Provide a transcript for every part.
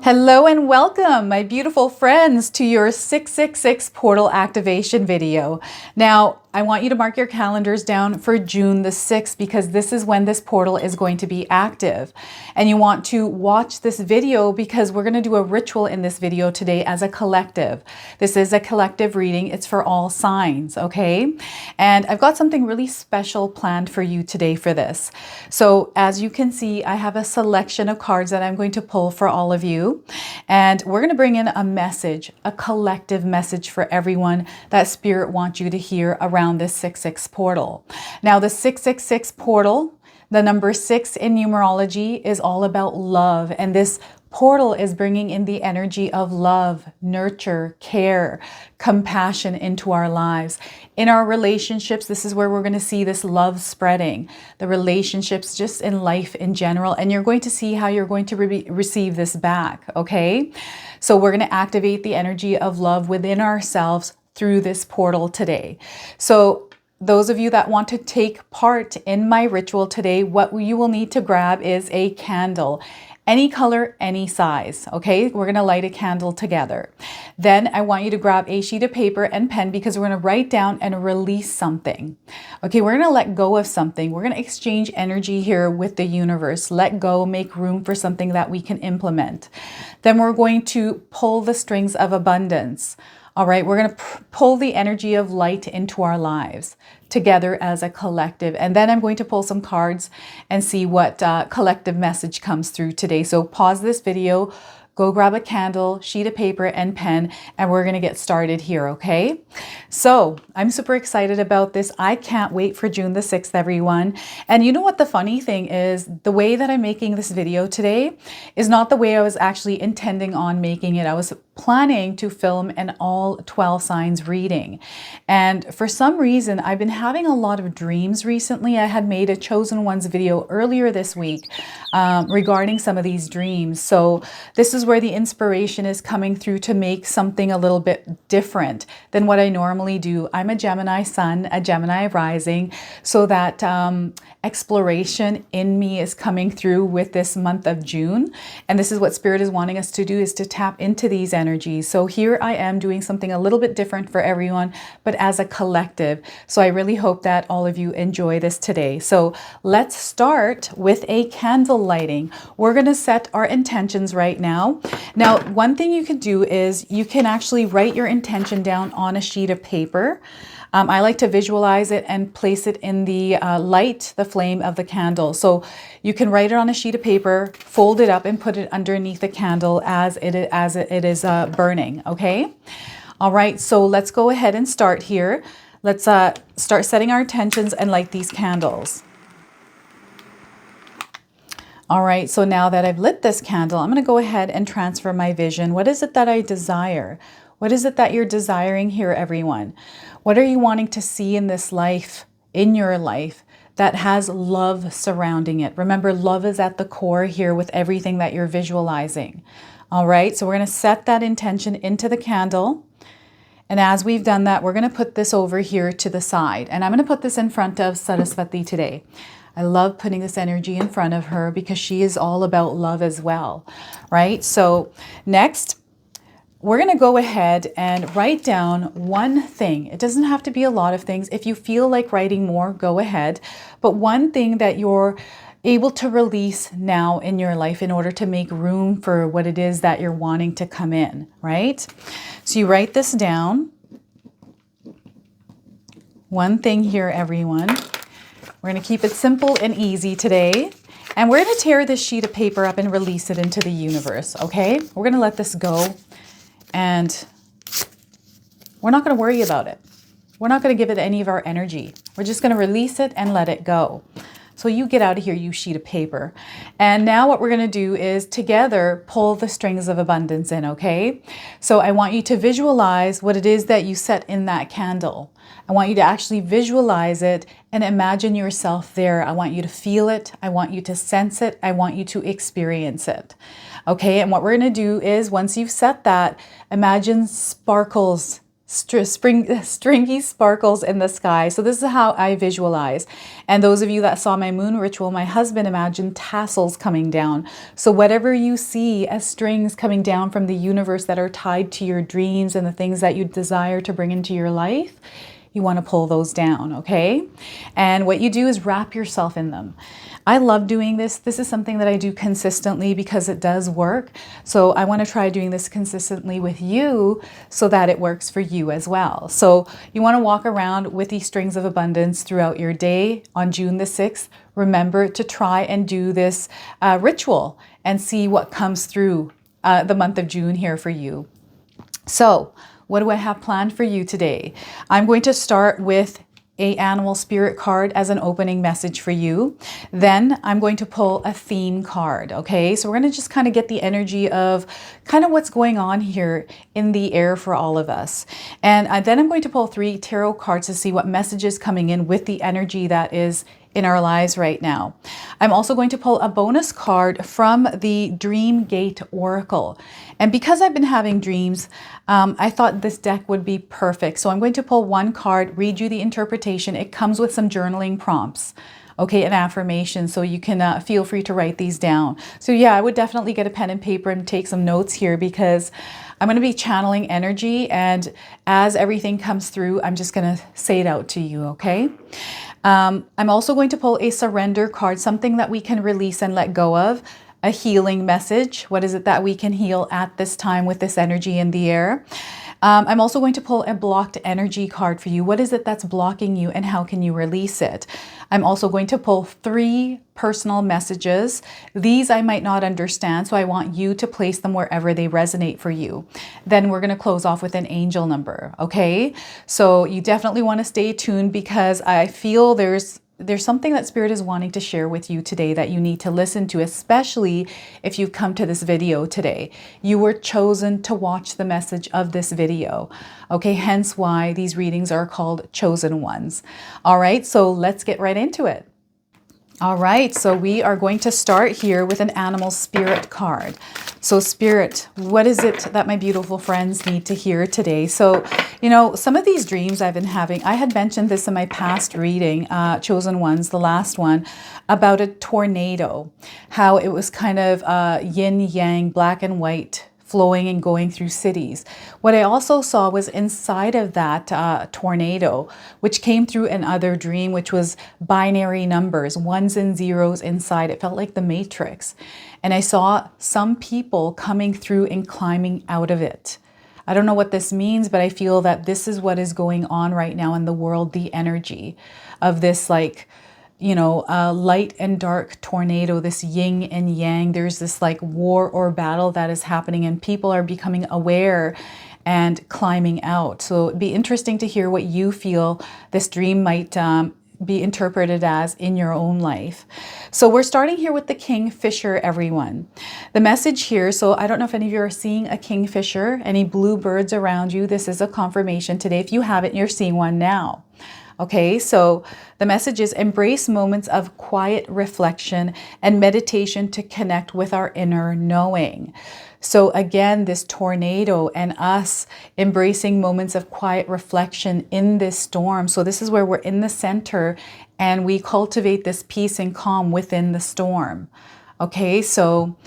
Hello and welcome, my beautiful friends, to your 666 portal activation video. Now, I want you to mark your calendars down for June the 6th because this is when this portal is going to be active. And you want to watch this video because we're going to do a ritual in this video today as a collective. This is a collective reading. It's for all signs, okay? And I've got something really special planned for you today for this. So as you can see, I have a selection of cards that I'm going to pull for all of you. And we're going to bring in a message, a collective message for everyone that Spirit wants you to hear around this 666 portal. Now, the 666 portal, the number 6 in numerology, is all about love. And this portal is bringing in the energy of love, nurture, care, compassion into our lives. In our relationships, this is where we're going to see this love spreading, the relationships just in life in general. And you're going to see how you're going to receive this back, okay? So we're going to activate the energy of love within ourselves through this portal today. So those of you that want to take part in my ritual today, what you will need to grab is a candle. Any color, any size, okay? We're gonna light a candle together. Then I want you to grab a sheet of paper and pen because we're gonna write down and release something. Okay, we're gonna let go of something. We're gonna exchange energy here with the universe. Let go, make room for something that we can implement. Then we're going to pull the strings of abundance. All right, we're going to pull the energy of light into our lives together as a collective. And then I'm going to pull some cards and see what collective message comes through today. So pause this video, go grab a candle, sheet of paper and pen, and we're going to get started here, okay? So I'm super excited about this. I can't wait for June the 6th, everyone. And you know what the funny thing is? The way that I'm making this video today is not the way I was actually intending on making it. I was planning to film an all 12 signs reading. And for some reason, I've been having a lot of dreams recently. I had made a Chosen Ones video earlier this week regarding some of these dreams. So this is where the inspiration is coming through to make something a little bit different than what I normally do. I'm a Gemini sun, a Gemini rising, so that exploration in me is coming through with this month of June. And this is what Spirit is wanting us to do, is to tap into these energies. So here I am doing something a little bit different for everyone, but as a collective. So I really hope that all of you enjoy this today. So let's start with a candle lighting. We're going to set our intentions right now. Now, one thing you can do is you can actually write your intention down on a sheet of paper. I like to visualize it and place it in the light, the flame of the candle. So you can write it on a sheet of paper, fold it up and put it underneath the candle as it is burning, okay? All right, so let's go ahead and start here. Let's start setting our intentions and light these candles. All right, so now that I've lit this candle, I'm going to go ahead and transfer my vision. What is it that I desire? What is it that you're desiring here, everyone? What are you wanting to see in this life, in your life, that has love surrounding it? Remember, love is at the core here with everything that you're visualizing. All right, so we're going to set that intention into the candle. And as we've done that, we're going to put this over here to the side. And I'm going to put this in front of Saraswati today. I love putting this energy in front of her because she is all about love as well, right? So next, we're going to go ahead and write down one thing. It doesn't have to be a lot of things. If you feel like writing more, go ahead. But one thing that you're able to release now in your life in order to make room for what it is that you're wanting to come in, right? So you write this down. One thing here, everyone. We're going to keep it simple and easy today. And we're going to tear this sheet of paper up and release it into the universe, okay? We're going to let this go. And we're not going to worry about it. We're not going to give it any of our energy. We're just going to release it and let it go. So you get out of here, you sheet of paper. And now what we're going to do is together pull the strings of abundance in, okay? So I want you to visualize what it is that you set in that candle. I want you to actually visualize it and imagine yourself there. I want you to feel it. I want you to sense it. I want you to experience it. Okay, and what we're going to do is once you've set that, imagine sparkles stringy sparkles in the sky. So this is how I visualize. And those of you that saw my moon ritual, my husband imagined tassels coming down. So whatever you see as strings coming down from the universe that are tied to your dreams and the things that you desire to bring into your life, you want to pull those down, okay? And what you do is wrap yourself in them. I love doing this. This is something that I do consistently because it does work. So I want to try doing this consistently with you so that it works for you as well. So you want to walk around with these strings of abundance throughout your day on June the 6th. Remember to try and do this ritual and see what comes through the month of June here for you. So what do I have planned for you today? I'm going to start with an animal spirit card as an opening message for you. Then I'm going to pull a theme card, okay? So we're going to just kind of get the energy of kind of what's going on here in the air for all of us. And then I'm going to pull 3 tarot cards to see what message is coming in with the energy that is in our lives right now. I'm also going to pull a bonus card from the Dream Gate Oracle. And because I've been having dreams, I thought this deck would be perfect. So I'm going to pull 1 card, read you the interpretation. It comes with some journaling prompts, okay, and affirmations. So you can feel free to write these down. So yeah, I would definitely get a pen and paper and take some notes here because I'm going to be channeling energy. And as everything comes through, I'm just going to say it out to you, okay? I'm also going to pull a surrender card, something that we can release and let go of, a healing message. What is it that we can heal at this time with this energy in the air? I'm also going to pull a blocked energy card for you. What is it that's blocking you and how can you release it? I'm also going to pull 3 personal messages. These I might not understand, so I want you to place them wherever they resonate for you. Then we're going to close off with an angel number, okay? So you definitely want to stay tuned because I feel there's something that Spirit is wanting to share with you today that you need to listen to, especially if you've come to this video today. You were chosen to watch the message of this video. Okay, hence why these readings are called chosen ones. All right, so let's get right into it. All right, so we are going to start here with an animal spirit card. So Spirit, what is it that my beautiful friends need to hear today? So, you know, some of these dreams I've been having, I had mentioned this in my past reading, Chosen Ones, the last one, about a tornado, how it was kind of yin yang, black and white, flowing and going through cities. What I also saw was inside of that tornado, which came through another dream, which was binary numbers, 1s and 0s inside. It felt like the Matrix. And I saw some people coming through and climbing out of it. I don't know what this means, but I feel that this is what is going on right now in the world, the energy of this, like, you know, light and dark tornado, this yin and yang. There's this like war or battle that is happening and people are becoming aware and climbing out. So it'd be interesting to hear what you feel this dream might be interpreted as in your own life. So we're starting here with the Kingfisher, everyone. The message here, so I don't know if any of you are seeing a Kingfisher, any blue birds around you. This is a confirmation today. If you haven't, you're seeing one now. Okay, so the message is embrace moments of quiet reflection and meditation to connect with our inner knowing. So again, this tornado and us embracing moments of quiet reflection in this storm. So this is where we're in the center and we cultivate this peace and calm within the storm. Okay, so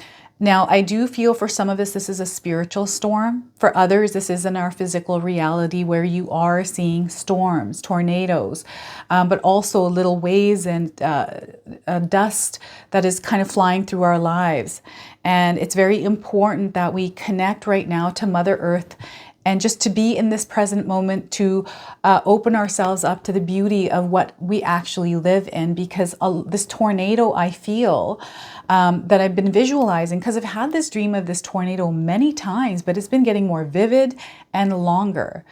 now, I do feel for some of us, this is a spiritual storm. For others, this is in our physical reality where you are seeing storms, tornadoes, but also little waves and dust that is kind of flying through our lives. And it's very important that we connect right now to Mother Earth and just to be in this present moment, to open ourselves up to the beauty of what we actually live in, because this tornado, I feel that I've been visualizing, because I've had this dream of this tornado many times, but it's been getting more vivid and longer.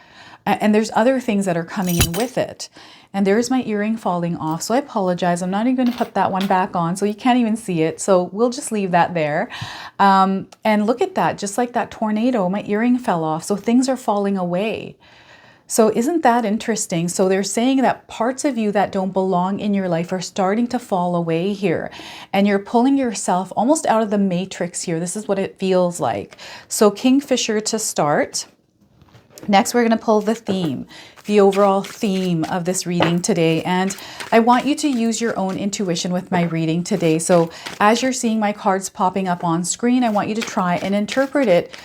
And there's other things that are coming in with it. And there's my earring falling off. So I apologize. I'm not even going to put that one back on. So you can't even see it. So we'll just leave that there. And look at that. Just like that tornado, my earring fell off. So things are falling away. So isn't that interesting? So they're saying that parts of you that don't belong in your life are starting to fall away here. And you're pulling yourself almost out of the matrix here. This is what it feels like. So Kingfisher to start. Next, we're going to pull the theme, the overall theme of this reading today. And I want you to use your own intuition with my reading today. So as you're seeing my cards popping up on screen, I want you to try and interpret it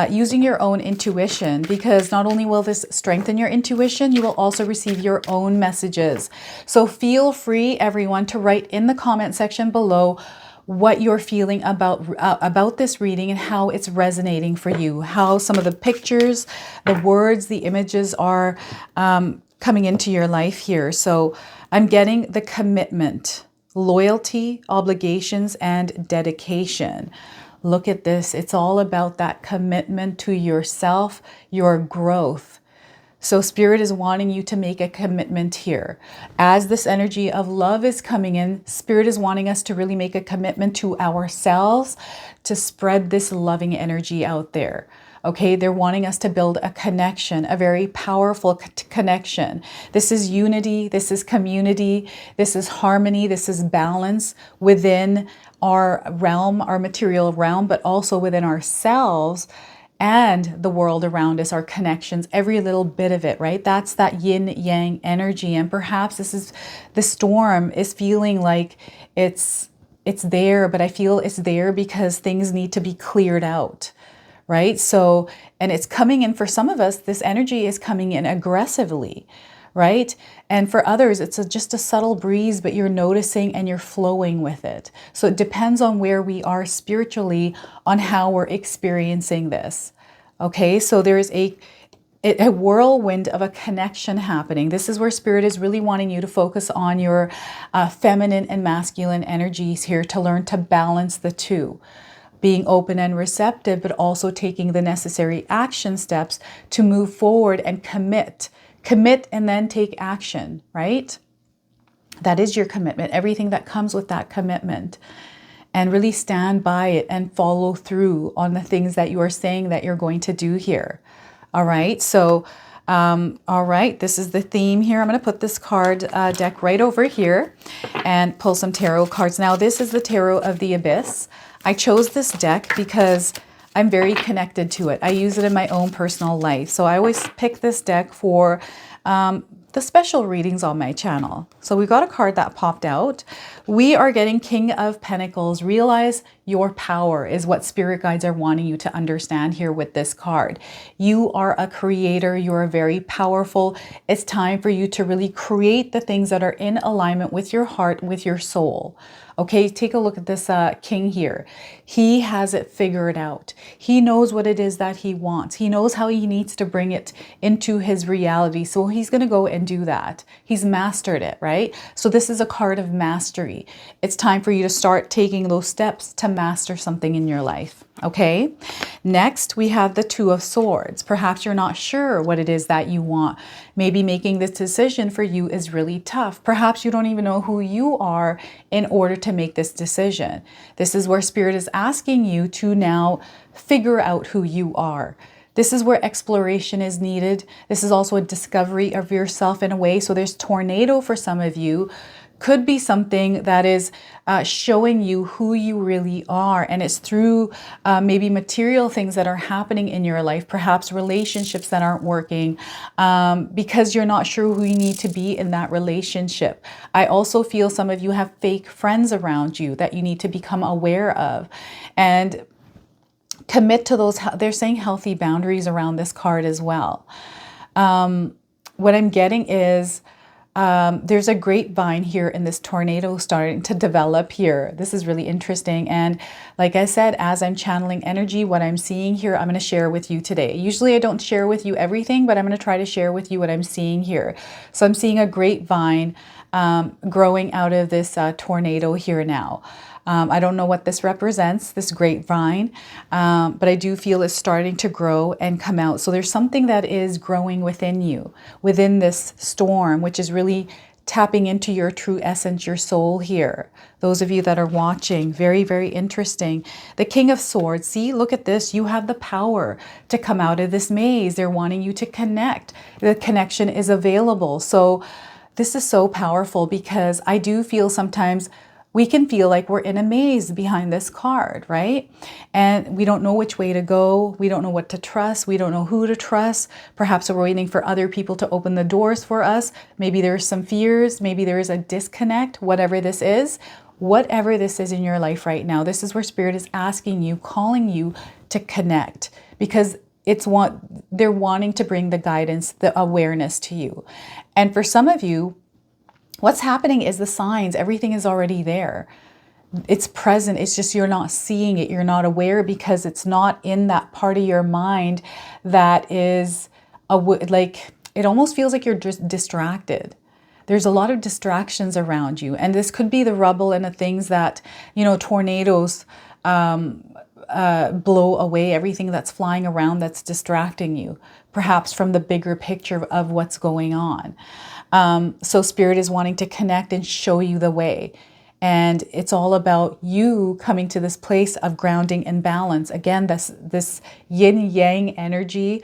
using your own intuition, because not only will this strengthen your intuition, you will also receive your own messages. So feel free, everyone, to write in the comment section below what you're feeling about this reading and how it's resonating for you, how some of the pictures, the words, the images are coming into your life here. So I'm getting the commitment, loyalty, obligations, and dedication. Look at this. It's all about that commitment to yourself, your growth. So Spirit is wanting you to make a commitment here. As this energy of love is coming in, Spirit is wanting us to really make a commitment to ourselves to spread this loving energy out there. Okay, they're wanting us to build a connection, a very powerful connection. This is unity, this is community, this is harmony, this is balance within our realm, our material realm, but also within ourselves and the world around us, our connections, every little bit of it, right? That's that yin yang energy. And perhaps this is, the storm is feeling like it's there, but I feel it's there because things need to be cleared out, right? So, and it's coming in for some of us, this energy is coming in aggressively, right? And for others, it's just a subtle breeze, but you're noticing and you're flowing with it. So it depends on where we are spiritually on how we're experiencing this. Okay, so there is a whirlwind of a connection happening. This is where Spirit is really wanting you to focus on your feminine and masculine energies here to learn to balance the two. Being open and receptive, but also taking the necessary action steps to move forward and commit. Commit and then take action, right? That is your commitment, everything that comes with that commitment. And really stand by it and follow through on the things that you are saying that you're going to do here. All right, so, all right, this is the theme here. I'm going to put this card deck right over here and pull some tarot cards. Now, this is the Tarot of the Abyss. I chose this deck because I'm very connected to it. I use it in my own personal life. So I always pick this deck for the special readings on my channel. So we got a card that popped out. We are getting King of Pentacles. Realize your power is what spirit guides are wanting you to understand here with this card. You are a creator. You're very powerful. It's time for you to really create the things that are in alignment with your heart, with your soul. Okay, take a look at this king here. He has it figured out. He knows what it is that he wants. He knows how he needs to bring it into his reality. So he's going to go and do that. He's mastered it, right? So this is a card of mastery. It's time for you to start taking those steps to master something in your life. Okay, next we have the Two of Swords. Perhaps you're not sure what it is that you want. Maybe making this decision for you is really tough. Perhaps you don't even know who you are in order to make this decision. This is where Spirit is asking you to now figure out who you are. This is where exploration is needed. This is also a discovery of yourself in a way. So there's tornado for some of you. Could be something that is showing you who you really are. And it's through maybe material things that are happening in your life, perhaps relationships that aren't working because you're not sure who you need to be in that relationship. I also feel some of you have fake friends around you that you need to become aware of. And commit to those, they're saying healthy boundaries around this card as well. What I'm getting is there's a grapevine here in this tornado starting to develop here. This is really interesting. And like I said, as I'm channeling energy, what I'm seeing here, I'm going to share with you today. Usually I don't share with you everything, but I'm going to try to share with you what I'm seeing here. So I'm seeing a grapevine growing out of this tornado here now. I don't know what this represents, this grapevine, but I do feel it's starting to grow and come out. So there's something that is growing within you, within this storm, which is really tapping into your true essence, your soul here. Those of you that are watching, very, very interesting. The King of Swords, see, look at this. You have the power to come out of this maze. They're wanting you to connect. The connection is available. So this is so powerful because I do feel sometimes we can feel like we're in a maze behind this card, right? And we don't know which way to go. We don't know what to trust. We don't know who to trust. Perhaps we're waiting for other people to open the doors for us. Maybe there's some fears. Maybe there is a disconnect, whatever this is. Whatever this is in your life right now, this is where Spirit is asking you, calling you to connect, because they're wanting to bring the guidance, the awareness to you. And for some of you, what's happening is the signs, everything is already there. It's present. It's just you're not seeing it. You're not aware because it's not in that part of your mind that is like, it almost feels like you're just distracted. There's a lot of distractions around you. And this could be the rubble and the things that, tornadoes blow away, everything that's flying around that's distracting you, perhaps from the bigger picture of what's going on. So Spirit is wanting to connect and show you the way. And it's all about you coming to this place of grounding and balance. Again, this yin yang energy.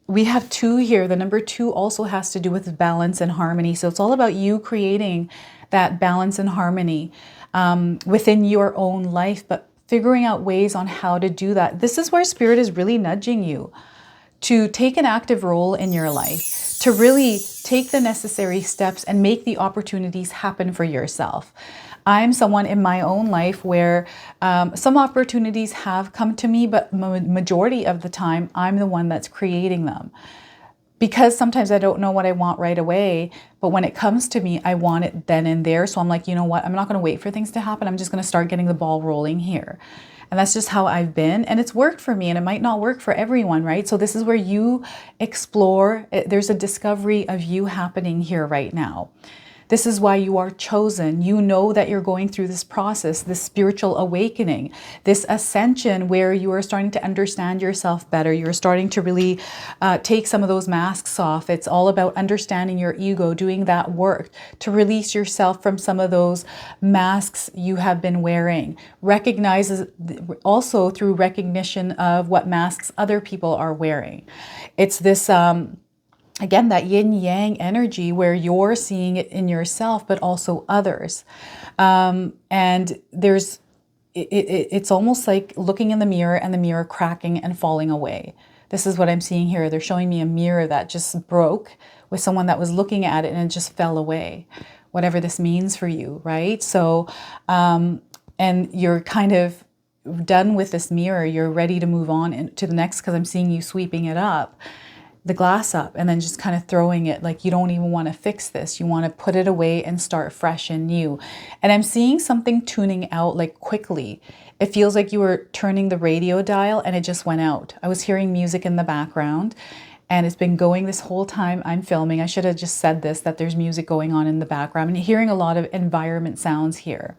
We have 2 here. The number 2 also has to do with balance and harmony. So it's all about you creating that balance and harmony within your own life, but figuring out ways on how to do that. This is where Spirit is really nudging you to take an active role in your life, to really take the necessary steps and make the opportunities happen for yourself. I'm someone in my own life where some opportunities have come to me, but majority of the time, I'm the one that's creating them. Because sometimes I don't know what I want right away, but when it comes to me, I want it then and there. So I'm like, you know what? I'm not going to wait for things to happen. I'm just going to start getting the ball rolling here. And that's just how I've been. And it's worked for me, and it might not work for everyone, right? So this is where you explore. There's a discovery of you happening here right now. This is why you are chosen. You know that you're going through this process, this spiritual awakening, this ascension where you are starting to understand yourself better. You're starting to really take some of those masks off. It's all about understanding your ego, doing that work to release yourself from some of those masks you have been wearing. Recognizes also through recognition of what masks other people are wearing. It's this again, that yin-yang energy where you're seeing it in yourself, but also others. And it's almost like looking in the mirror and the mirror cracking and falling away. This is what I'm seeing here. They're showing me a mirror that just broke with someone that was looking at it and it just fell away. Whatever this means for you, right? So, and you're kind of done with this mirror. You're ready to move on to the next, because I'm seeing you sweeping it up, the glass up, and then just kind of throwing it like you don't even want to fix this. You want to put it away and start fresh and new. And I'm seeing something tuning out like quickly. It feels like you were turning the radio dial and it just went out. I was hearing music in the background and it's been going this whole time I'm filming. I should have just said this, that there's music going on in the background, and hearing a lot of environment sounds here,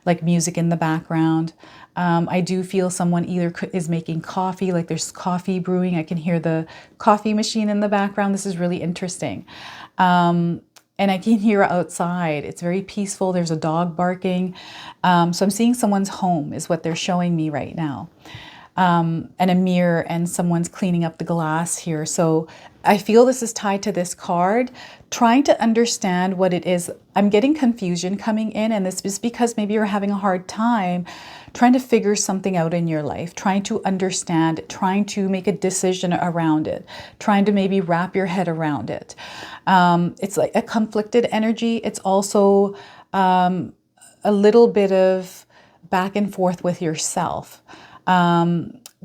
like music in the background. I do feel someone either is making coffee, like there's coffee brewing. I can hear the coffee machine in the background. This is really interesting. And I can hear outside. It's very peaceful. There's a dog barking. So I'm seeing someone's home is what they're showing me right now. And a mirror, and someone's cleaning up the glass here. So I feel this is tied to this card, trying to understand what it is. I'm getting confusion coming in, and this is because maybe you're having a hard time trying to figure something out in your life, trying to understand, trying to make a decision around it, trying to maybe wrap your head around it. It's like a conflicted energy. It's also a little bit of back and forth with yourself.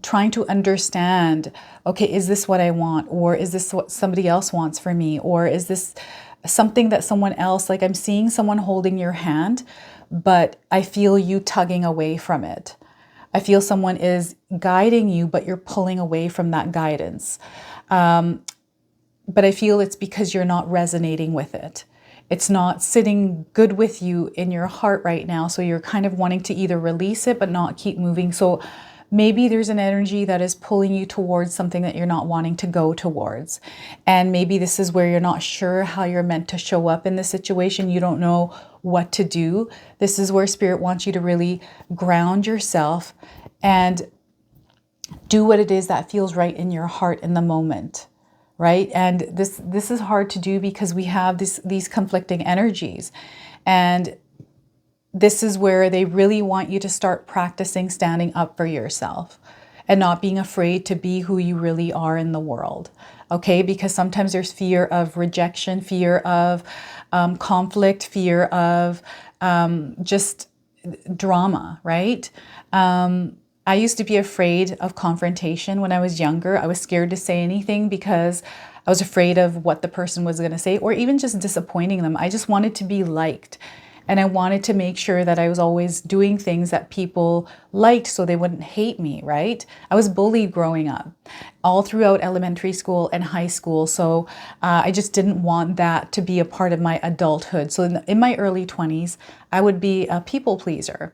Trying to understand, okay, is this what I want? Or is this what somebody else wants for me? Or is this something that someone else, like I'm seeing someone holding your hand, but I feel you tugging away from it. I feel someone is guiding you, but you're pulling away from that guidance. But I feel it's because you're not resonating with it. It's not sitting good with you in your heart right now. So you're kind of wanting to either release it, but not keep moving. So maybe there's an energy that is pulling you towards something that you're not wanting to go towards. And maybe this is where you're not sure how you're meant to show up in the situation. You don't know what to do. This is where Spirit wants you to really ground yourself and do what it is that feels right in your heart in the moment. Right? And this is hard to do because we have these conflicting energies. And this is where they really want you to start practicing standing up for yourself and not being afraid to be who you really are in the world. Okay, because sometimes there's fear of rejection, fear of conflict, fear of just drama, right? I used to be afraid of confrontation when I was younger. I was scared to say anything because I was afraid of what the person was going to say, or even just disappointing them. I just wanted to be liked. And I wanted to make sure that I was always doing things that people liked so they wouldn't hate me, right? I was bullied growing up all throughout elementary school and high school. So I just didn't want that to be a part of my adulthood. So in my early 20s, I would be a people pleaser.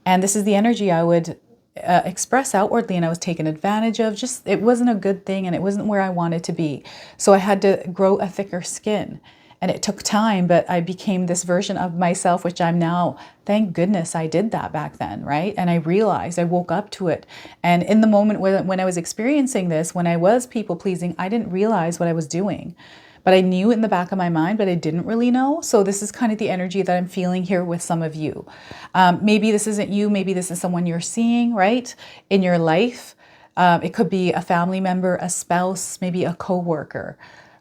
And this is the energy I would express outwardly, and I was taken advantage of. Just, it wasn't a good thing, and it wasn't where I wanted to be. So I had to grow a thicker skin. And it took time, but I became this version of myself, which I'm now. Thank goodness I did that back then, right? And I realized, I woke up to it. And in the moment when I was experiencing this, when I was people pleasing, I didn't realize what I was doing. But I knew it in the back of my mind, but I didn't really know. So this is kind of the energy that I'm feeling here with some of you. Maybe this isn't you. Maybe this is someone you're seeing, right, in your life. It could be a family member, a spouse, maybe a coworker.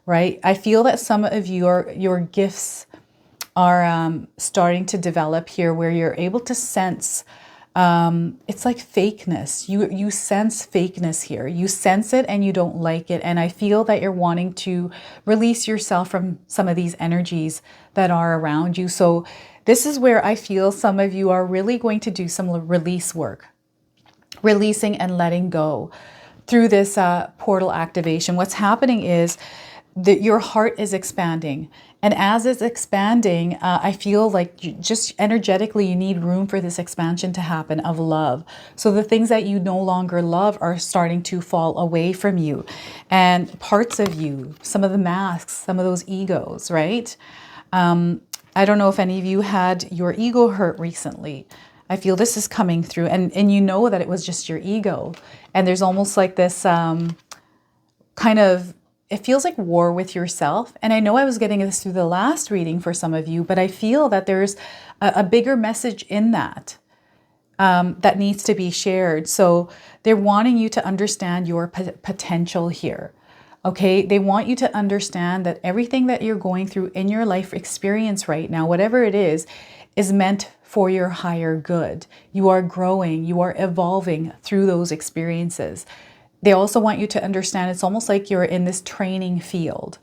Right? I feel that some of your gifts are starting to develop here, where you're able to sense, it's like fakeness. You sense fakeness here. You sense it and you don't like it. And I feel that you're wanting to release yourself from some of these energies that are around you. So this is where I feel some of you are really going to do some release work, releasing and letting go through this portal activation. What's happening is that your heart is expanding. And as it's expanding, I feel like just energetically, you need room for this expansion to happen of love. So the things that you no longer love are starting to fall away from you. And parts of you, some of the masks, some of those egos, right? I don't know if any of you had your ego hurt recently. I feel this is coming through. And you know that it was just your ego. And there's almost like this kind of, it feels like war with yourself. And I know I was getting this through the last reading for some of you, but I feel that there's a bigger message in that that needs to be shared. So they're wanting you to understand your potential here. Okay, they want you to understand that everything that you're going through in your life experience right now, whatever it is meant for your higher good. You are growing, you are evolving through those experiences. They also want you to understand it's almost like you're in this training field,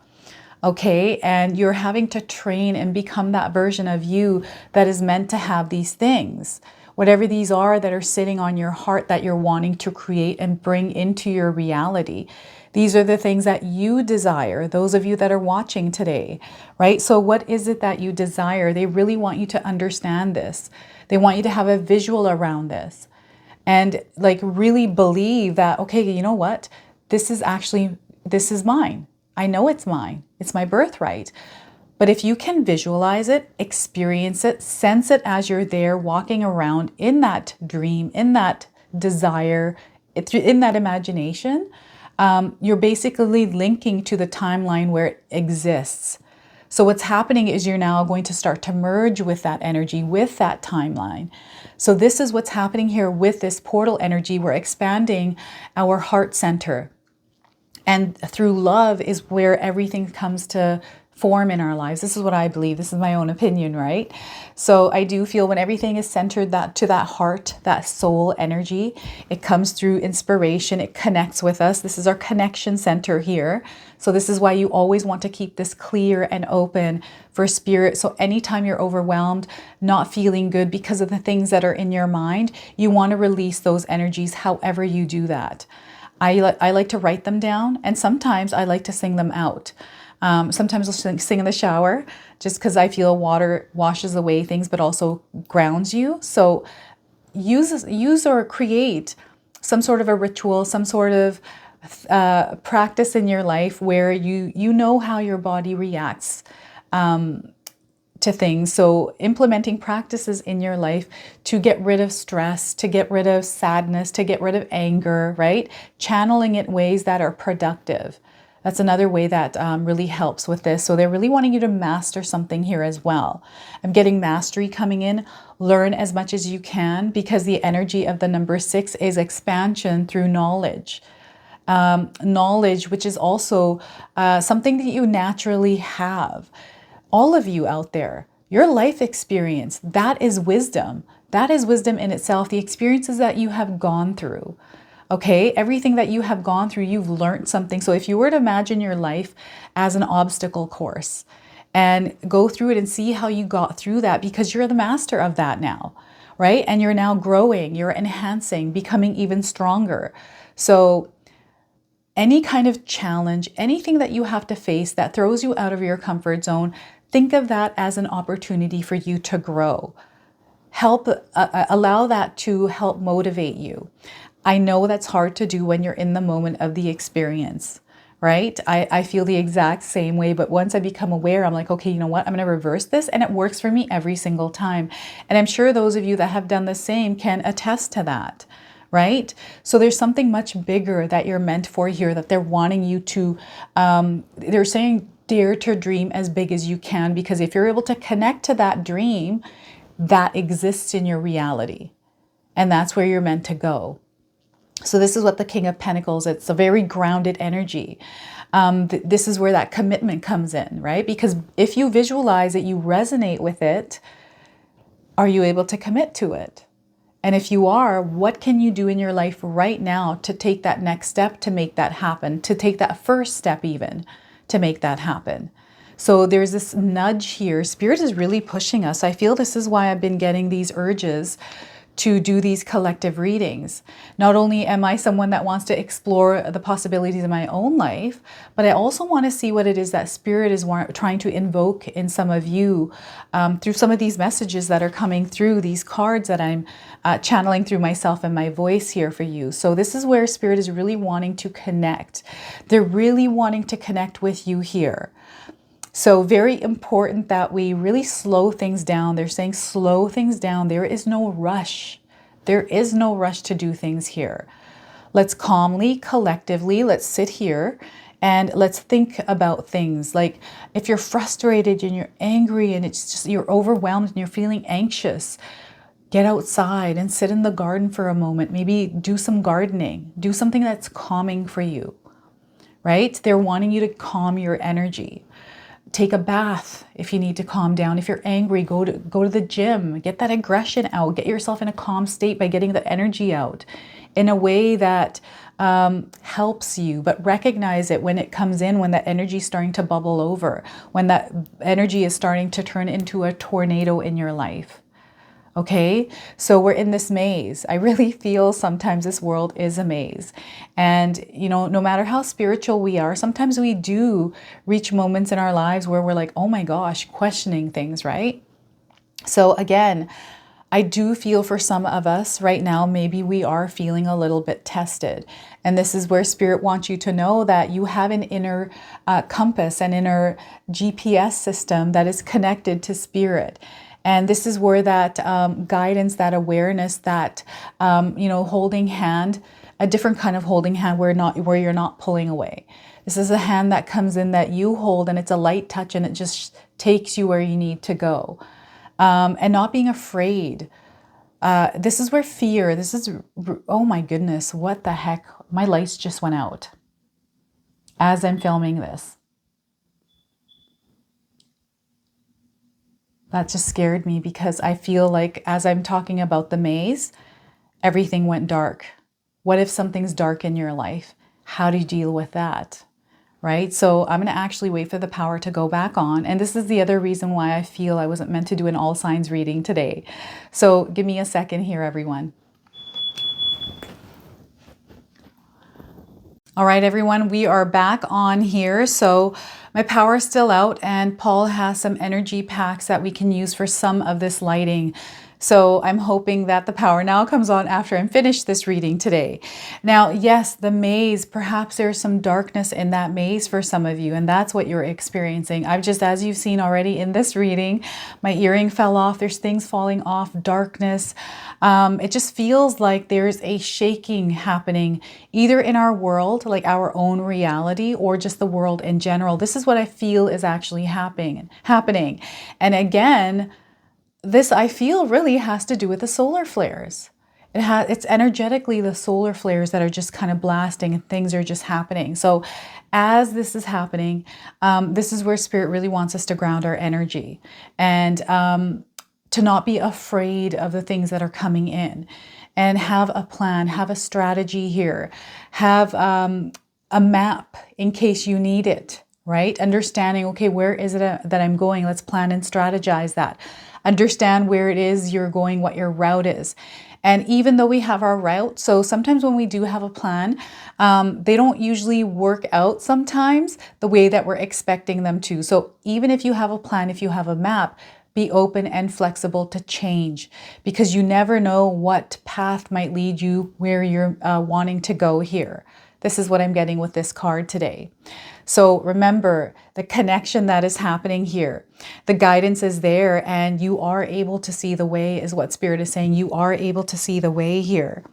okay? And you're having to train and become that version of you that is meant to have these things. Whatever these are that are sitting on your heart that you're wanting to create and bring into your reality. These are the things that you desire, those of you that are watching today, right? So what is it that you desire? They really want you to understand this. They want you to have a visual around this. And like really believe that, okay, you know what? This is mine. I know it's mine. It's my birthright. But if you can visualize it, experience it, sense it as you're there walking around in that dream, in that desire, in that imagination, you're basically linking to the timeline where it exists. So what's happening is you're now going to start to merge with that energy, with that timeline. So this is what's happening here with this portal energy. We're expanding our heart center. And through love is where everything comes to form in our lives. This is what I believe. This is my own opinion, right? So I do feel when everything is centered to that heart, that soul energy, it comes through inspiration. It connects with us. This is our connection center here. So this is why you always want to keep this clear and open for spirit. So anytime you're overwhelmed, not feeling good because of the things that are in your mind, you want to release those energies however you do that. I like to write them down, and sometimes I like to sing them out. Sometimes I'll sing in the shower just because I feel water washes away things, but also grounds you. So use or create some sort of a ritual, some sort of practice in your life where you know how your body reacts to things. So implementing practices in your life to get rid of stress, to get rid of sadness, to get rid of anger, right? Channeling it ways that are productive. That's another way that really helps with this. So they're really wanting you to master something here as well. I'm getting mastery coming in. Learn as much as you can, because the energy of the number 6 is expansion through knowledge. Knowledge, which is also something that you naturally have. All of you out there, your life experience, that is wisdom. That is wisdom in itself. The experiences that you have gone through. Okay, everything that you have gone through, you've learned something. So if you were to imagine your life as an obstacle course and go through it and see how you got through that, because you're the master of that now, right? And you're now growing, you're enhancing, becoming even stronger. So any kind of challenge, anything that you have to face that throws you out of your comfort zone, think of that as an opportunity for you to grow. Allow that to help motivate you. I know that's hard to do when you're in the moment of the experience, right? I feel the exact same way, but once I become aware, I'm like, okay, you know what? I'm going to reverse this, and it works for me every single time. And I'm sure those of you that have done the same can attest to that, right? So there's something much bigger that you're meant for here, that they're wanting you to, they're saying, dare to dream as big as you can, because if you're able to connect to that dream, that exists in your reality. And that's where you're meant to go. So this is what the King of Pentacles, it's a very grounded energy. This is where that commitment comes in, right? Because if you visualize it, you resonate with it, are you able to commit to it? And if you are, what can you do in your life right now to take that next step to make that happen, to take that first step even to make that happen? So there's this nudge here. Spirit is really pushing us. I feel this is why I've been getting these urges to do these collective readings. Not only am I someone that wants to explore the possibilities in my own life, but I also want to see what it is that Spirit is trying to invoke in some of you through some of these messages that are coming through, these cards that I'm channeling through myself and my voice here for you. So this is where Spirit is really wanting to connect. They're really wanting to connect with you here. So very important that we really slow things down. They're saying slow things down. There is no rush. There is no rush to do things here. Let's calmly, collectively, let's sit here and let's think about things. Like if you're frustrated and you're angry and it's just you're overwhelmed and you're feeling anxious, get outside and sit in the garden for a moment. Maybe do some gardening. Do something that's calming for you, right? They're wanting you to calm your energy. Take a bath if you need to calm down. If you're angry, go to the gym. Get that aggression out. Get yourself in a calm state by getting the energy out in a way that helps you. But recognize it when it comes in, when that energy is starting to bubble over, when that energy is starting to turn into a tornado in your life. Okay, so we're in this maze. I really feel sometimes this world is a maze. And, you know, no matter how spiritual we are, sometimes we do reach moments in our lives where we're like, oh my gosh, questioning things, right? So again, I do feel for some of us right now, maybe we are feeling a little bit tested. And this is where Spirit wants you to know that you have an inner compass, an inner GPS system that is connected to Spirit. And this is where that guidance, that awareness, that, you know, holding hand, a different kind of holding hand where you're not pulling away. This is a hand that comes in that you hold, and it's a light touch, and it just takes you where you need to go. And not being afraid. This is where fear, this is, oh my goodness, what the heck? My lights just went out as I'm filming this. That just scared me because I feel like as I'm talking about the maze, everything went dark. What if something's dark in your life? How do you deal with that? Right? So I'm going to actually wait for the power to go back on. And this is the other reason why I feel I wasn't meant to do an all signs reading today. So give me a second here, everyone. All right, everyone, we are back on here. So my power is still out, and Paul has some energy packs that we can use for some of this lighting. So I'm hoping that the power now comes on after I'm finished this reading today. Now, yes, the maze, perhaps there's some darkness in that maze for some of you, and that's what you're experiencing. I've just, as you've seen already in this reading, my earring fell off. There's things falling off, darkness. It just feels like there's a shaking happening either in our world, like our own reality, or just the world in general. This is what I feel is actually happening. And again, this I feel really has to do with the solar flares. It's energetically the solar flares that are just kind of blasting and things are just happening. So as this is happening, this is where Spirit really wants us to ground our energy and to not be afraid of the things that are coming in, and have a plan, have a strategy here, have a map in case you need it, right? Understanding, okay, where is it that I'm going? Let's plan and strategize that. Understand where it is you're going, what your route is. And even though we have our route, so sometimes when we do have a plan, they don't usually work out sometimes the way that we're expecting them to. So even if you have a plan, if you have a map, be open and flexible to change, because you never know what path might lead you where you're wanting to go here. This is what I'm getting with this card today. So remember the connection that is happening here. The guidance is there and you are able to see the way, is what Spirit is saying. You are able to see the way here.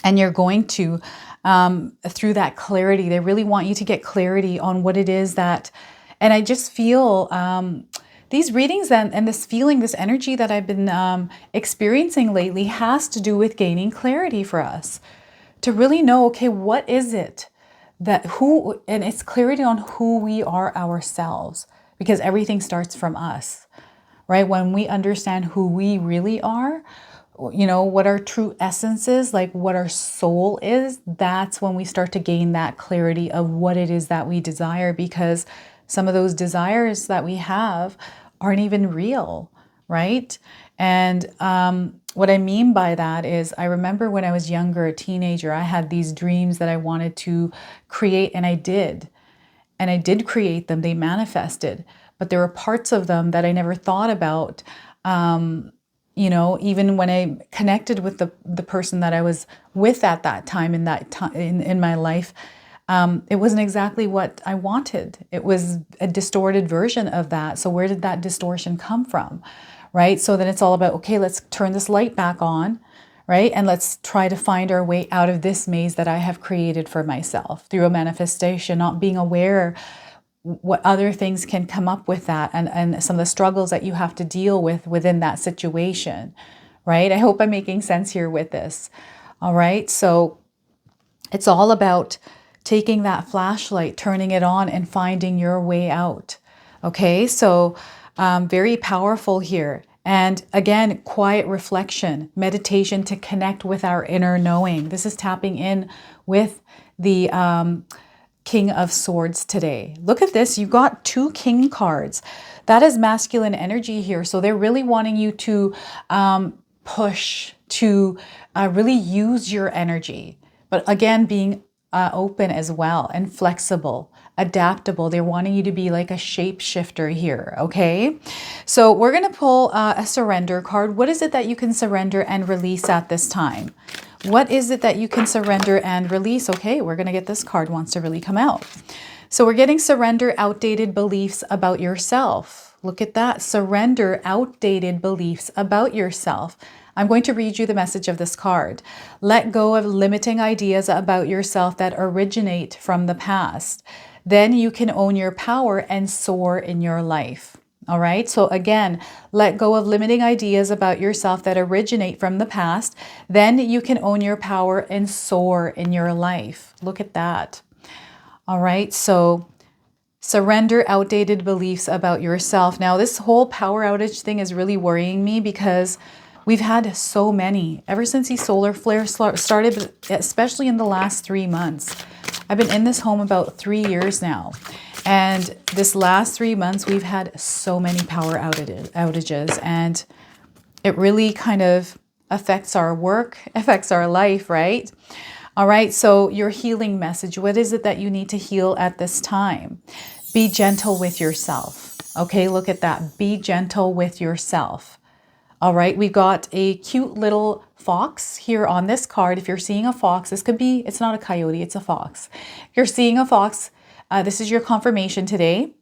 And you're going to, through that clarity, they really want you to get clarity on what it is that, and I just feel these readings and this feeling, this energy that I've been experiencing lately has to do with gaining clarity for us. To really know, okay, what is it that and it's clarity on who we are ourselves, because everything starts from us, right? When we understand who we really are, you know, what our true essence is, like what our soul is, that's when we start to gain that clarity of what it is that we desire, because some of those desires that we have aren't even real, right? And what I mean by that is, I remember when I was younger, a teenager, I had these dreams that I wanted to create, and I did. And I did create them, they manifested. But there were parts of them that I never thought about. You know, even when I connected with the person that I was with at that time, in my life, it wasn't exactly what I wanted. It was a distorted version of that. So where did that distortion come from? Right? So then it's all about, okay, let's turn this light back on, right? And let's try to find our way out of this maze that I have created for myself through a manifestation, not being aware what other things can come up with that, and some of the struggles that you have to deal with within that situation, right? I hope I'm making sense here with this. All right. So it's all about taking that flashlight, turning it on, and finding your way out. Okay. So very powerful here. And again, quiet reflection, meditation to connect with our inner knowing. This is tapping in with the King of Swords today. Look at this. You got 2 king cards. That is masculine energy here. So they're really wanting you to push, to really use your energy. But again, being open as well and flexible, adaptable. They're wanting you to be like a shapeshifter here, okay? So we're going to pull a surrender card. What is it that you can surrender and release at this time? What is it that you can surrender and release? Okay, we're going to get this card, wants to really come out. So we're getting surrender outdated beliefs about yourself. Look at that. Surrender outdated beliefs about yourself. I'm going to read you the message of this card. Let go of limiting ideas about yourself that originate from the past. Then you can own your power and soar in your life. All right. So again, let go of limiting ideas about yourself that originate from the past. Then you can own your power and soar in your life. Look at that. All right. So surrender outdated beliefs about yourself. Now, this whole power outage thing is really worrying me because we've had so many ever since these solar flares started, especially in the last 3 months. I've been in this home about 3 years now. And this last 3 months, we've had so many power outages, and it really kind of affects our work, affects our life, right? All right, so your healing message, what is it that you need to heal at this time? Be gentle with yourself. Okay, look at that. Be gentle with yourself. All right, we've got a cute little fox here on this card. If you're seeing a fox, this could be, it's not a coyote, it's a fox. If you're seeing a fox, this is your confirmation today.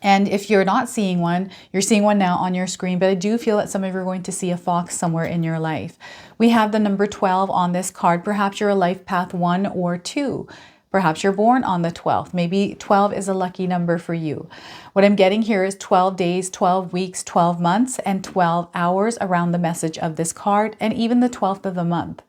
And if you're not seeing one, you're seeing one now on your screen, but I do feel that some of you are going to see a fox somewhere in your life. We have the number 12 on this card. Perhaps you're a life path 1 or 2. Perhaps you're born on the 12th. Maybe 12 is a lucky number for you. What I'm getting here is 12 days, 12 weeks, 12 months, and 12 hours around the message of this card, and even the 12th of the month.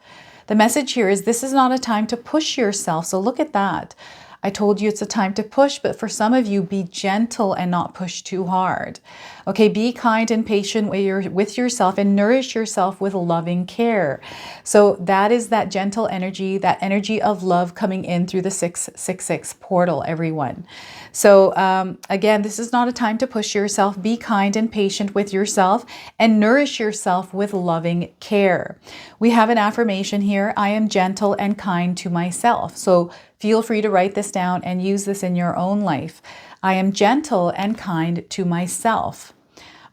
The message here is this is not a time to push yourself. So look at that. I told you it's a time to push, but for some of you, be gentle and not push too hard. Okay, be kind and patient with yourself and nourish yourself with loving care. So that is that gentle energy, that energy of love coming in through the 666 portal, everyone. So again, this is not a time to push yourself. Be kind and patient with yourself and nourish yourself with loving care. We have an affirmation here. I am gentle and kind to myself. So feel free to write this down and use this in your own life. I am gentle and kind to myself.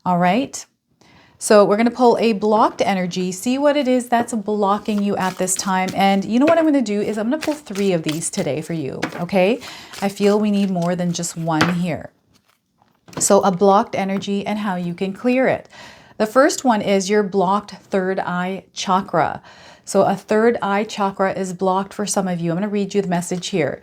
All right. So we're going to pull a blocked energy, see what it is that's blocking you at this time. And you know what I'm going to do is I'm going to pull 3 of these today for you. Okay. I feel we need more than just one here. So a blocked energy and how you can clear it. The first one is your blocked third eye chakra. So a third eye chakra is blocked for some of you. I'm going to read you the message here.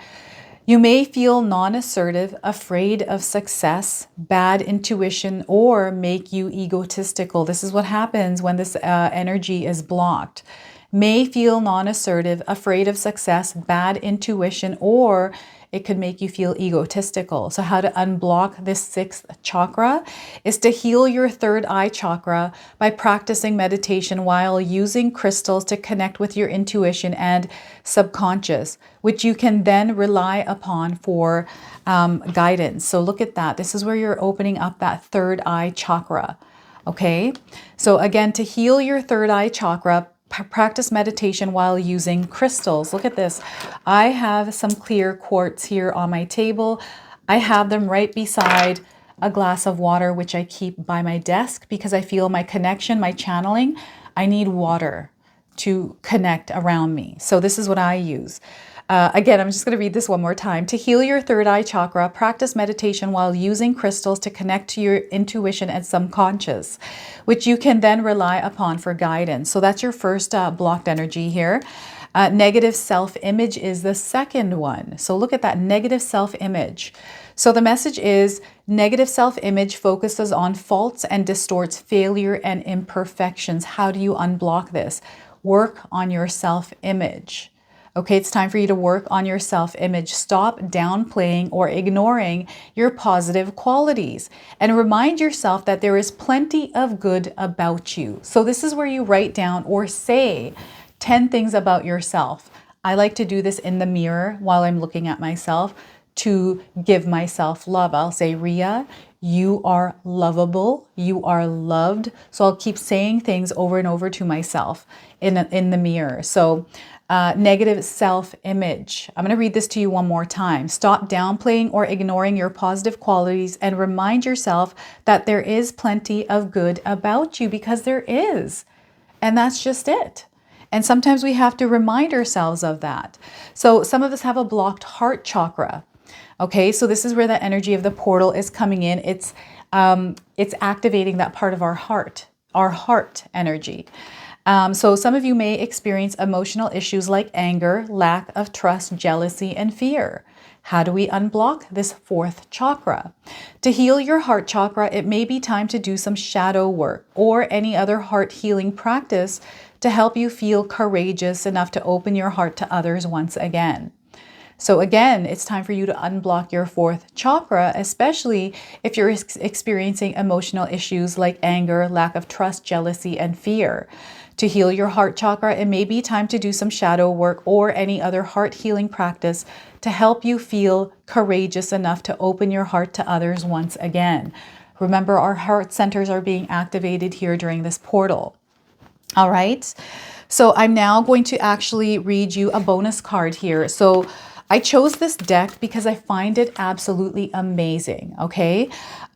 You may feel non-assertive, afraid of success, bad intuition, or make you egotistical. This is what happens when this energy is blocked. May feel non-assertive, afraid of success, bad intuition, or it could make you feel egotistical. So how to unblock this 6th chakra is to heal your third eye chakra by practicing meditation while using crystals to connect with your intuition and subconscious, which you can then rely upon for guidance. So look at that. This is where you're opening up that third eye chakra. Okay. So again, to heal your third eye chakra, practice meditation while using crystals. Look at this. I have some clear quartz here on my table. I have them right beside a glass of water, which I keep by my desk because I feel my connection, my channeling. I need water to connect around me. So this is what I use. Again, I'm just going to read this one more time. To heal your third eye chakra, practice meditation while using crystals to connect to your intuition and subconscious, which you can then rely upon for guidance. So that's your first blocked energy here. Negative self-image is the second one. So look at that negative self-image. So the message is negative self-image focuses on faults and distorts failure and imperfections. How do you unblock this? Work on your self-image. Okay, it's time for you to work on your self-image. Stop downplaying or ignoring your positive qualities and remind yourself that there is plenty of good about you. So this is where you write down or say 10 things about yourself. I like to do this in the mirror while I'm looking at myself to give myself love. I'll say, Ria, you are lovable. You are loved. So I'll keep saying things over and over to myself in the mirror. So negative self-image. I'm going to read this to you one more time. Stop downplaying or ignoring your positive qualities and remind yourself that there is plenty of good about you, because there is. And that's just it. And sometimes we have to remind ourselves of that. So some of us have a blocked heart chakra. Okay, so this is where the energy of the portal is coming in. It's activating that part of our heart energy. So some of you may experience emotional issues like anger, lack of trust, jealousy, and fear. How do we unblock this 4th chakra? To heal your heart chakra, it may be time to do some shadow work or any other heart healing practice to help you feel courageous enough to open your heart to others once again. So again, it's time for you to unblock your 4th chakra, especially if you're experiencing emotional issues like anger, lack of trust, jealousy, and fear. To heal your heart chakra, it may be time to do some shadow work or any other heart healing practice to help you feel courageous enough to open your heart to others once again. Remember, our heart centers are being activated here during this portal. All right. So I'm now going to actually read you a bonus card here. So I chose this deck because I find it absolutely amazing. Okay.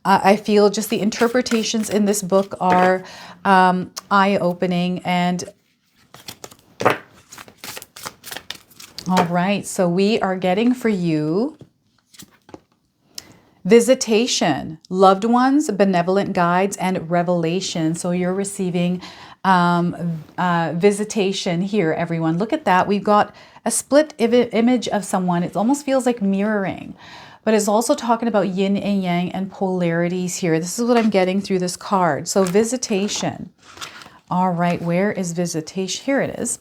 I feel just the interpretations in this book are eye-opening. And all right, so we are getting for you visitation, loved ones, benevolent guides, and revelation. So you're receiving visitation here, everyone. Look at that. We've got a split image of someone. It almost feels like mirroring, but it's also talking about yin and yang and polarities here. This is what I'm getting through this card. So visitation. All right, where is visitation? Here it is.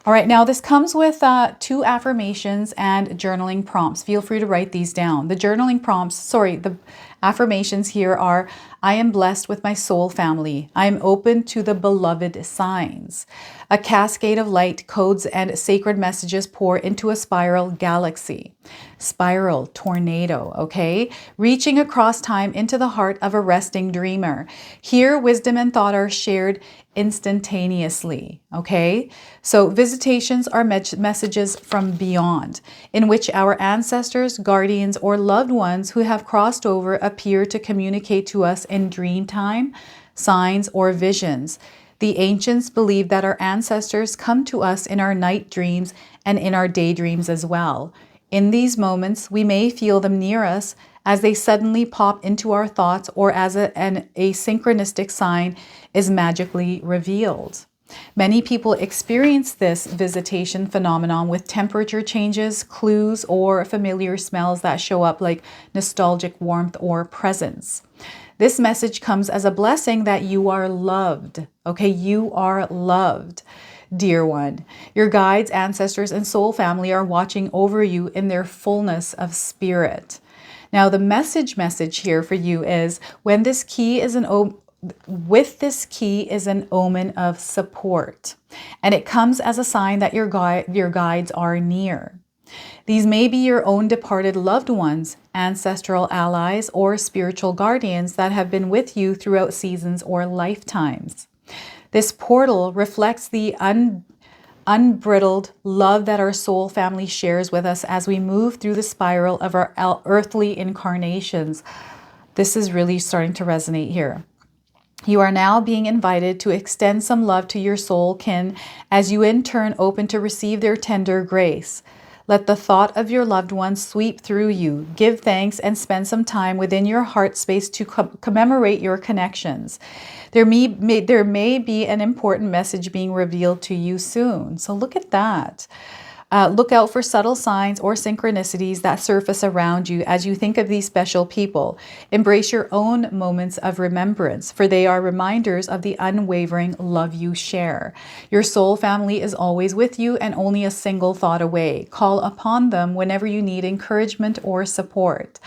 All right, now this comes with 2 affirmations and journaling prompts. Feel free to write these down. The journaling prompts, sorry, the affirmations here are, I am blessed with my soul family. I am open to the beloved signs. A cascade of light, codes, and sacred messages pour into a spiral galaxy. Spiral, tornado, okay? Reaching across time into the heart of a resting dreamer. Here, wisdom and thought are shared instantaneously, okay? So visitations are messages from beyond, in which our ancestors, guardians, or loved ones who have crossed over appear to communicate to us in dream time, signs, or visions. The ancients believed that our ancestors come to us in our night dreams and in our daydreams as well. In these moments, we may feel them near us as they suddenly pop into our thoughts, or as a synchronistic sign is magically revealed. Many people experience this visitation phenomenon with temperature changes, clues, or familiar smells that show up like nostalgic warmth or presence. This message comes as a blessing that you are loved. Okay, you are loved, dear one. Your guides, ancestors, and soul family are watching over you in their fullness of spirit. Now, the message here for you is, when this key is with this key is an omen of support, and it comes as a sign that your guides are near. These may be your own departed loved ones, ancestral allies, or spiritual guardians that have been with you throughout seasons or lifetimes. This portal reflects the unbridled love that our soul family shares with us as we move through the spiral of our earthly incarnations. This is really starting to resonate here. You are now being invited to extend some love to your soul kin, as you in turn open to receive their tender grace. Let the thought of your loved ones sweep through you. Give thanks and spend some time within your heart space to commemorate your connections. There may be an important message being revealed to you soon. So look at that. Look out for subtle signs or synchronicities that surface around you as you think of these special people. Embrace your own moments of remembrance, for they are reminders of the unwavering love you share. Your soul family is always with you and only a single thought away. Call upon them whenever you need encouragement or support.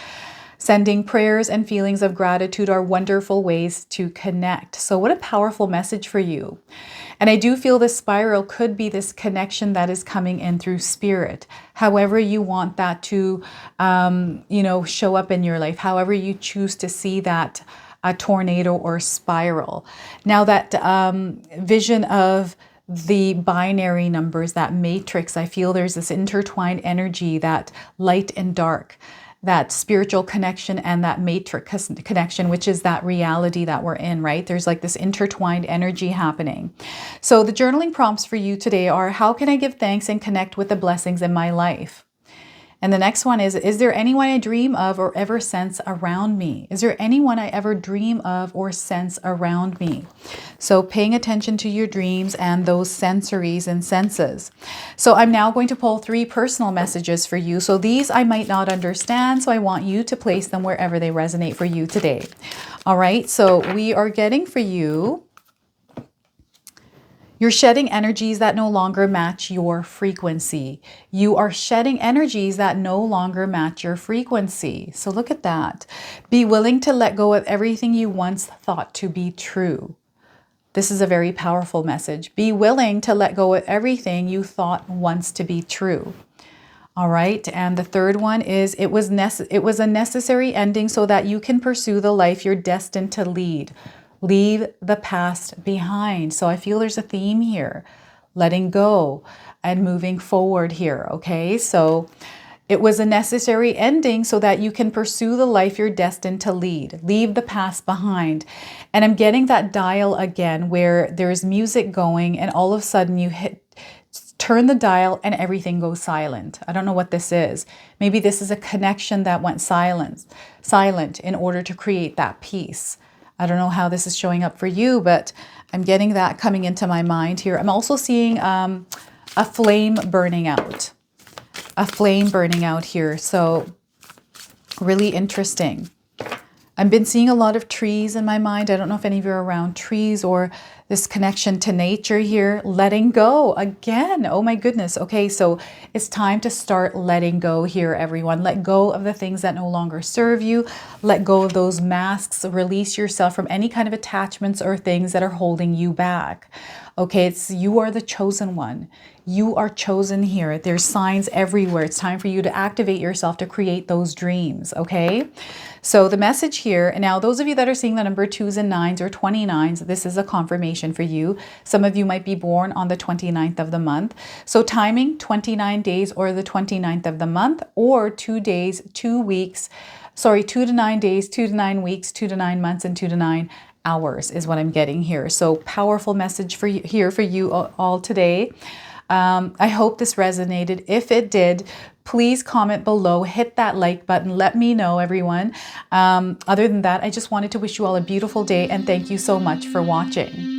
Sending prayers and feelings of gratitude are wonderful ways to connect. So what a powerful message for you. And I do feel this spiral could be this connection that is coming in through spirit. However you want that to, show up in your life, however you choose to see that tornado or spiral. Now that vision of the binary numbers, that matrix, I feel there's this intertwined energy, that light and dark, that spiritual connection and that matrix connection, which is that reality that we're in, right? There's like this intertwined energy happening. So the journaling prompts for you today are, how can I give thanks and connect with the blessings in my life? And the next one is there anyone I dream of or ever sense around me? Is there anyone I ever dream of or sense around me? So paying attention to your dreams and those sensories and senses. So I'm now going to pull 3 personal messages for you. So these I might not understand, so I want you to place them wherever they resonate for you today. All right, so we are getting for you, you're shedding energies that no longer match your frequency. You are shedding energies that no longer match your frequency. So look at that. Be willing to let go of everything you once thought to be true. This is a very powerful message. Be willing to let go of everything you thought once to be true. All right. And the third one is, it was a necessary ending so that you can pursue the life you're destined to lead. Leave the past behind. So I feel there's a theme here, letting go and moving forward here. Okay. So It was a necessary ending so that you can pursue the life you're destined to lead. Leave the past behind. And I'm getting that dial again where there's music going and all of a sudden you turn the dial and everything goes silent. I don't know what this is. Maybe this is a connection that went silent in order to create that peace. I don't know how this is showing up for you, but I'm getting that coming into my mind here. I'm also seeing a flame burning out. A flame burning out here. So really interesting. I've been seeing a lot of trees in my mind. I don't know if any of you are around trees or this connection to nature here. Letting go again. Oh my goodness. Okay, so it's time to start letting go here, everyone. Let go of the things that no longer serve you. Let go of those masks. Release yourself from any kind of attachments or things that are holding you back. Okay, you are the chosen one. You are chosen here. There's signs everywhere. It's time for you to activate yourself to create those dreams, okay? So the message here, and now those of you that are seeing the number 2s and 9s or 29s, this is a confirmation for you. Some of you might be born on the 29th of the month. So timing, 29 days or the 29th of the month, or 2 days, 2 weeks, 2 to 9 days, 2 to 9 weeks, 2 to 9 months, and 2 to 9 hours is what I'm getting here. So powerful message for you here for you all today. I hope this resonated. If it did, please comment below, hit that like button, let me know, everyone. Other than that, I just wanted to wish you all a beautiful day and thank you so much for watching.